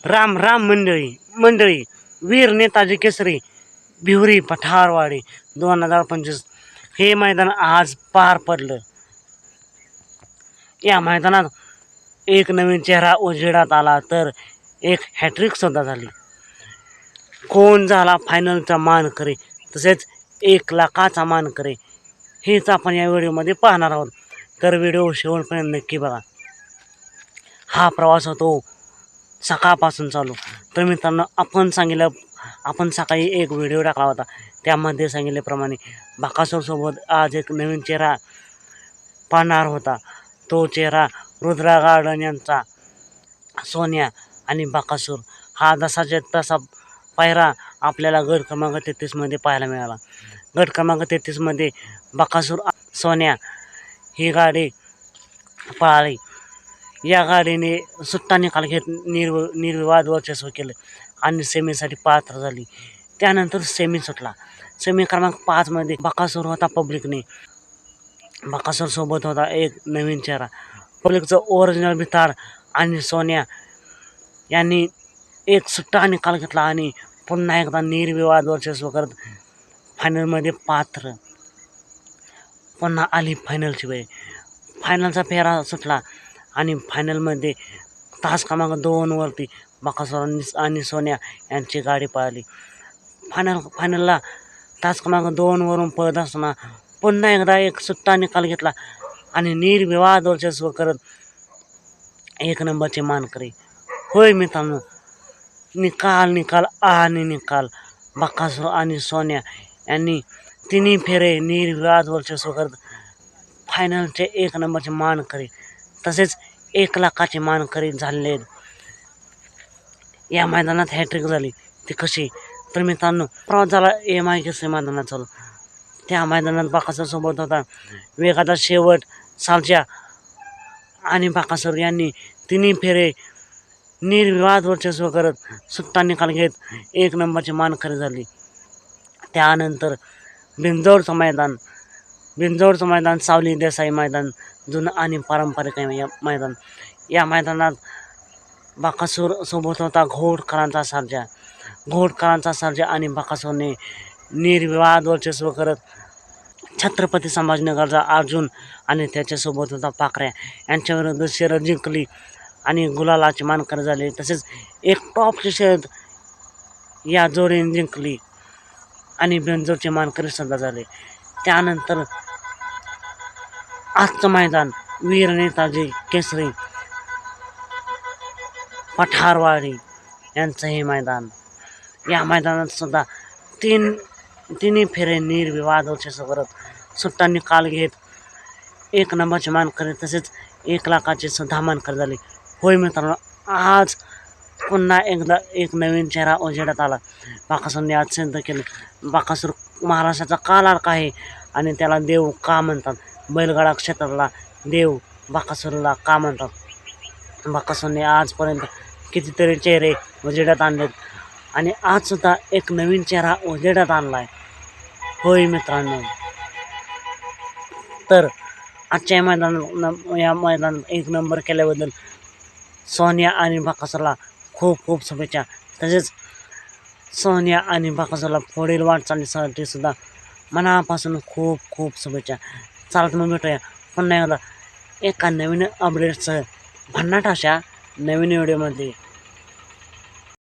राम राम मंडळी वीर नेताजी केसरी भिवरी पठारवाडी 2025 हे मैदान आज पार पडलं. या मैदानात एक नवीन चेहरा उजेडात आला तर एक हॅट्रिक सुद्धा झाली. कोण झाला फायनलचा मानकरी तसेच 1,00,000चा मानकरी हेच आपण या व्हिडिओमध्ये पाहणार आहोत. तर व्हिडिओ शेवटपर्यंत नक्की बघा. हा प्रवास होतो सकाळपासून चालू. तर मित्रांनो, आपण सकाळी एक व्हिडिओ टाकला होता. त्यामध्ये सांगितल्याप्रमाणे बकासूरसोबत आज एक नवीन चेहरा पाहणार होता. तो चेहरा रुद्रा गार्डन यांचा सोन्या आणि बकासूर हा जसाच्या तसा पायरा आपल्याला गट क्रमांक 33मध्ये पाहायला मिळाला. गट क्रमांक 33मध्ये बकासूर सोन्या ही गाडी पळाली. या गाडीने सुट्टा निकाल घेत निर्विवाद वर्चस्व केलं आणि सेमीसाठी पात्र झाली. त्यानंतर सेमी सुटला. सेमी क्रमांक 5मध्ये बकासूर होता पब्लिकने. बकासूरसोबत होता एक नवीन चेहरा. पब्लिकचं ओरिजिनल भिताड आणि सोन्या यांनी एक सुट्टा निकाल घेतला आणि पुन्हा एकदा निर्विवाद वर्चस्व करत फायनलमध्ये पात्र. पुन्हा आली फायनलची वेळ. फायनलचा फेरा सुटला आणि फायनलमध्ये तास क्रमांक 2वरती बकासूर आणि सोन्या यांची गाडी पळाली. फायनलला तास क्रमांक 2वरून पळत असताना पुन्हा एकदा एक सुट्टा निकाल घेतला आणि निर्विवाद वर्चस्व करत 1 नंबरचे मानकरी. होय मित्रांनो, निकाल आणि निकाल. बकासूर आणि सोन्या यांनी तिन्ही फेरे निर्विवाद वर्चस्व करत फायनलचे 1 नंबरचे मानकरी तसेच 1,00,000चे मानकरी झाले. या मैदानात हॅट्रिक झाली. ती कशी? तर मित्रांनो, प्रवास झाला MIKC मैदानात चालू. त्या मैदानात बकासूरसोबत होता वेगाचा शेवट सालच्या आणि बकासूर यांनी तिन्ही फेरे निर्विवाद वर्चस्व करत सुट्टा निकाल घेत 1 नंबरचे मानकरी झाली. त्यानंतर बिंजोडचं मैदान सावली देसाई मैदान जुनं आणि पारंपरिक मैदान. या मैदानात बकासूर सोबत होता घोडकरांचा सर्जा आणि बकासूरने निर्विवाद वर्चस्व करत छत्रपती संभाजीनगरचा अर्जुन आणि त्याच्यासोबत होता पाखऱ्या यांच्याविरुद्ध शर्यत जिंकली आणि गुलालाची मानकरी झाले. तसेच एक टॉपची शर्यत या जोडीने जिंकली आणि बिंजोडचे मानकरी सुद्धा झाले. त्यानंतर आजचं मैदान वीर नेताजी केसरी पठारवाडी यांचं हे मैदान. या मैदानात सुद्धा तिन्ही फेरे निर्विवाद वर्चस्व करत सुट्टा निकाल घेत 1 नंबरचे मानकरी तसेच 1,00,000चे सुद्धा मानकरी झाले. होय मित्रांनो, आज पुन्हा एकदा एक नवीन चेहरा उजेडात आला. बकासूरने आज सिद्ध केलं. बकासूर महाराष्ट्राचा कालार्क आहे आणि त्याला देव का म्हणतात? बैलगाडा क्षेत्राला देव बकासूरला का म्हणतात? बकासूरने आजपर्यंत कितीतरी चेहरे उजेडात आणलेत आणि आज सुद्धा एक नवीन चेहरा उजेडात आणलाय. होय मित्रांनो, तर आजच्या या मैदानात 1 नंबर केल्याबद्दल सोन्या आणि बकासूरला खूप खूप शुभेच्छा. तसेच सोन्या आणि बकासूरला पुढील वाटचालीसाठी सुद्धा मनापासून खूप खूप शुभेच्छा. चालत मग भेटूया पुन्हा एकदा एका नवीन अपडेटसह भन्नाट अशा नवीन व्हिडिओमध्ये.